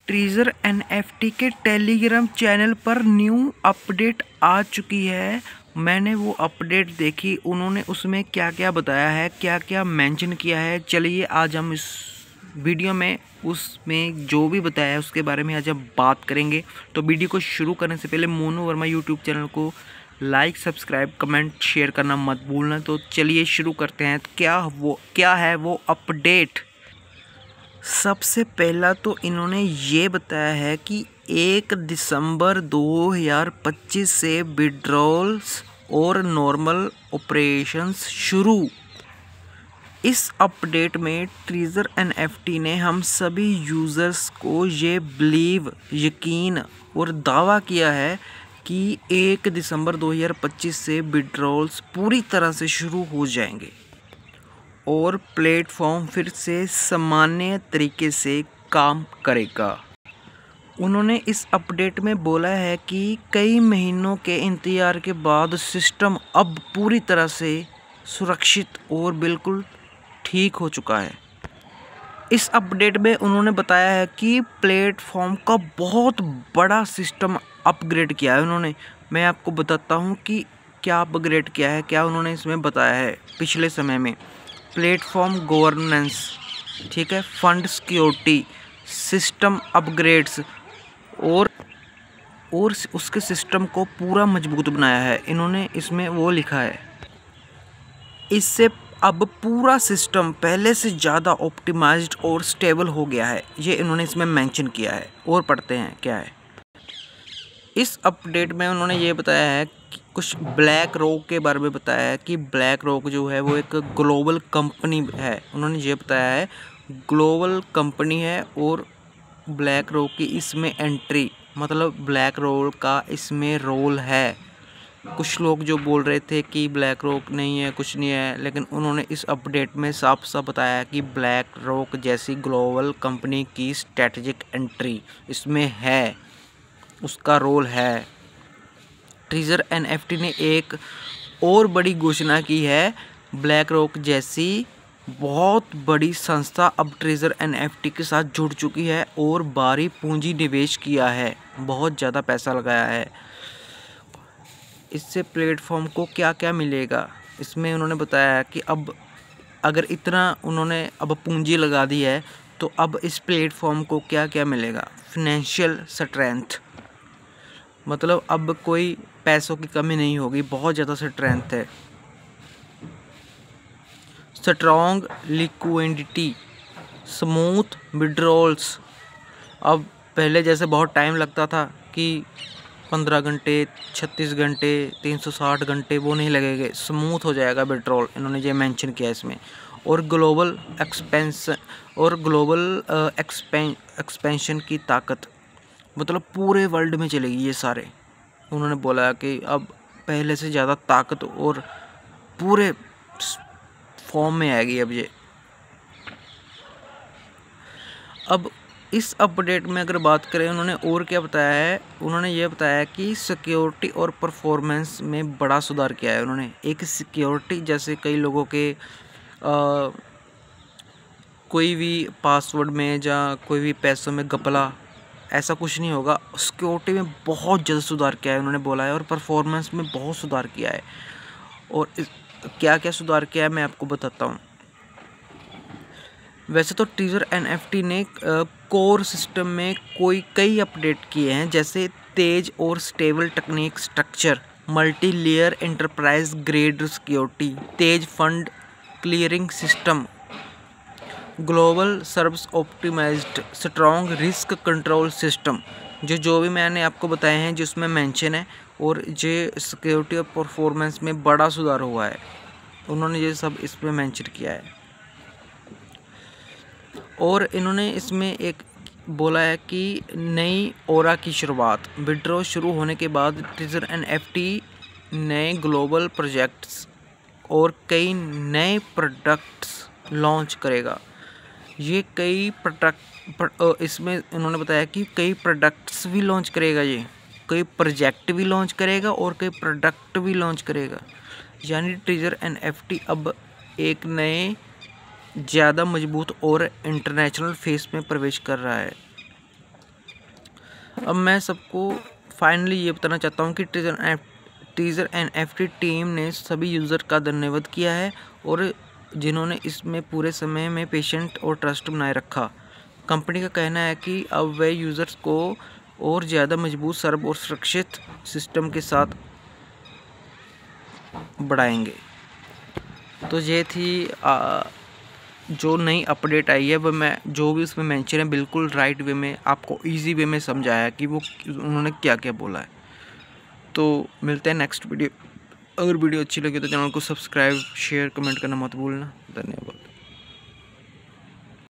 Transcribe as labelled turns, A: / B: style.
A: Treasure NFT के Telegram channel पर new update आ चुकी है। मैंने वो अपडेट देखी, उन्होंने उसमें क्या क्या बताया है, क्या क्या मेंशन किया है। चलिए आज हम इस वीडियो में उसमें जो भी बताया है उसके बारे में आज हम बात करेंगे। तो वीडियो को शुरू करने से पहले मोनू वर्मा यूट्यूब चैनल को लाइक, सब्सक्राइब, कमेंट, शेयर करना मत भूलना। तो चलिए शुरू करते हैं। क्या है वो अपडेट। सबसे पहला तो इन्होंने ये बताया है कि 1 दिसंबर 2025 से विड्रॉल्स और नॉर्मल ऑपरेशंस शुरू। इस अपडेट में ट्रेजर एनएफटी ने हम सभी यूज़र्स को ये यकीन और दावा किया है कि 1 दिसंबर 2025 से विड्रॉल्स पूरी तरह से शुरू हो जाएंगे और प्लेटफॉर्म फिर से सामान्य तरीके से काम करेगा। उन्होंने इस अपडेट में बोला है कि कई महीनों के इंतजार के बाद सिस्टम अब पूरी तरह से सुरक्षित और बिल्कुल ठीक हो चुका है। इस अपडेट में उन्होंने बताया है कि प्लेटफॉर्म का बहुत बड़ा सिस्टम अपग्रेड किया है उन्होंने। मैं आपको बताता हूँ कि क्या अपग्रेड किया है, क्या उन्होंने इसमें बताया है। पिछले समय में प्लेटफॉर्म गवर्नेंस, ठीक है, फंड सिक्योरिटी, सिस्टम अपग्रेड्स और उसके सिस्टम को पूरा मजबूत बनाया है। इन्होंने इसमें वो लिखा है, इससे अब पूरा सिस्टम पहले से ज़्यादा ऑप्टिमाइज्ड और स्टेबल हो गया है। ये इन्होंने इसमें मेंशन किया है। और पढ़ते हैं क्या है। इस अपडेट में उन्होंने ये बताया है कि कुछ ब्लैक रॉक के बारे में बताया है कि ब्लैक रॉक जो है वो एक ग्लोबल कंपनी है। उन्होंने ये बताया है ग्लोबल कंपनी है और ब्लैक रॉक की इसमें एंट्री, मतलब ब्लैक रॉक का इसमें रोल है। कुछ लोग जो बोल रहे थे कि ब्लैक रॉक नहीं है, कुछ नहीं है, लेकिन उन्होंने इस अपडेट में साफ साफ बताया कि ब्लैक रॉक जैसी ग्लोबल कंपनी की स्ट्रेटेजिक एंट्री इसमें है, उसका रोल है। ट्रेजर एनएफटी ने एक और बड़ी घोषणा की है। ब्लैक रॉक जैसी बहुत बड़ी संस्था अब ट्रेजर एनएफटी के साथ जुड़ चुकी है और भारी पूंजी निवेश किया है, बहुत ज़्यादा पैसा लगाया है। इससे प्लेटफॉर्म को क्या क्या मिलेगा, इसमें उन्होंने बताया कि अब अगर इतना उन्होंने अब पूंजी लगा दी है तो अब इस प्लेटफॉर्म को क्या क्या मिलेगा। फाइनेंशियल स्ट्रेंथ, मतलब अब कोई पैसों की कमी नहीं होगी, बहुत ज़्यादा स्ट्रेंथ है। स्ट्रॉन्ग लिक्विडिटी, स्मूथ विड्रॉल्स, अब पहले जैसे बहुत टाइम लगता था कि 15 घंटे, 36 घंटे, 360 घंटे, वो नहीं लगेंगे, स्मूथ हो जाएगा विड्रॉल। इन्होंने ये मेंशन किया इसमें। और ग्लोबल एक्सपेंशन की ताकत, मतलब पूरे वर्ल्ड में चलेगी ये सारे। उन्होंने बोला कि अब पहले से ज़्यादा ताकत और पूरे फॉर्म में आएगी अब ये। अब इस अपडेट में अगर बात करें, उन्होंने और क्या बताया है। उन्होंने ये बताया कि सिक्योरिटी और परफॉर्मेंस में बड़ा सुधार किया है उन्होंने। एक सिक्योरिटी, जैसे कई लोगों के कोई भी पासवर्ड में या कोई भी पैसों में घपला, ऐसा कुछ नहीं होगा। सिक्योरिटी में बहुत ज़्यादा सुधार किया है उन्होंने बोला है, और परफॉर्मेंस में बहुत सुधार किया है। और क्या क्या सुधार किया है मैं आपको बताता हूँ। वैसे तो ट्रेजर एनएफटी ने कोर सिस्टम में कई अपडेट किए हैं, जैसे तेज और stable technique structure, multi layer enterprise grade security, तेज fund clearing system, global service optimised, strong risk control system. जो भी मैंने आपको बताए हैं जिसमें मेंशन है, और ये सिक्योरिटी और परफॉर्मेंस में बड़ा सुधार हुआ है। उन्होंने ये सब इसमें मेंशन किया है। और इन्होंने इसमें एक बोला है कि नई ओरा की शुरुआत, विड्रॉ शुरू होने के बाद ट्रेजर एनएफटी नए ग्लोबल प्रोजेक्ट्स और कई नए प्रोडक्ट्स लॉन्च करेगा। ये कई प्रोडक्ट, इसमें उन्होंने बताया कि कई प्रोडक्ट्स भी लॉन्च करेगा, ये कई प्रोजेक्ट भी लॉन्च करेगा और कई प्रोडक्ट भी लॉन्च करेगा। यानी ट्रेजर एनएफटी अब एक नए ज़्यादा मजबूत और इंटरनेशनल फेस में प्रवेश कर रहा है। अब मैं सबको फाइनली ये बताना चाहता हूँ कि टीज़र NFT टीम ने सभी यूज़र का धन्यवाद किया है और जिन्होंने इसमें पूरे समय में पेशेंट और ट्रस्ट बनाए रखा। कंपनी का कहना है कि अब वे यूज़र्स को और ज़्यादा मजबूत, सरल और सुरक्षित सिस्टम के साथ बढ़ाएंगे। तो ये थी जो नई अपडेट आई है, वह मैं जो भी उसमें मेंशन है बिल्कुल राइट वे में आपको इजी वे में समझाया कि वो उन्होंने क्या क्या बोला है। तो मिलते हैं नेक्स्ट वीडियो। अगर वीडियो अच्छी लगी तो चैनल को सब्सक्राइब, शेयर, कमेंट करना मत भूलना। धन्यवाद।